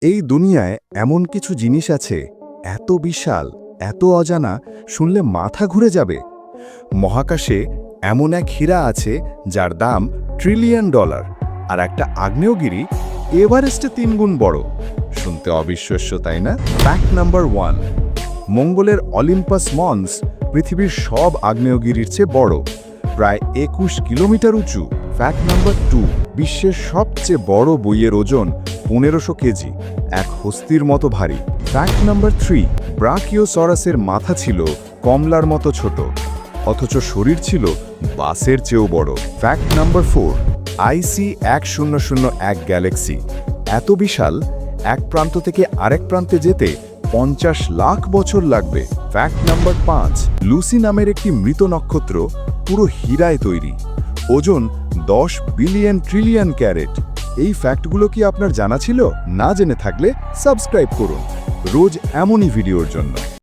এই দুনিয়ায় এমন কিছু জিনিস আছে এত বিশাল, এত অজানা, শুনলে মাথা ঘুরে যাবে। মহাকাশে এমন এক হীরা আছে যার দাম $1 ট্রিলিয়ন, আর একটা আগ্নেয়গিরি এভারেস্টে 3 গুণ বড়। শুনতে অবিশ্বাস্য, তাই না? ফ্যাক্ট নাম্বার 1, মঙ্গলের অলিম্পাস মন্স পৃথিবীর সব আগ্নেয়গিরির চেয়ে বড়, প্রায় 21 কিলোমিটার উঁচু। ফ্যাক্ট নাম্বার 2, বিশ্বের সবচেয়ে বড় বইয়ের ওজন 1500 কেজি, এক হস্তির মতো ভারী। ফ্যাক্ট নাম্বার 3, ব্রাকিওসরাসের মাথা ছিল কমলার মতো ছোট, অথচ শরীর ছিল বাসের চেয়েও বড়। ফ্যাক্ট নাম্বার 4, IC 1001 গ্যালাক্সি এত বিশাল, এক প্রান্ত থেকে আরেক প্রান্তে যেতে 50 লাখ বছর লাগবে। ফ্যাক্ট নাম্বার 5, লুসি নামের একটি মৃত নক্ষত্র পুরো হীরায় তৈরি, ওজন 10 বিলিয়ন ট্রিলিয়ন ক্যারেট। এই ফ্যাক্টগুলো কি আপনার জানা ছিল? না জেনে থাকলে সাবস্ক্রাইব করুন রোজ এমনই ভিডিওর জন্য।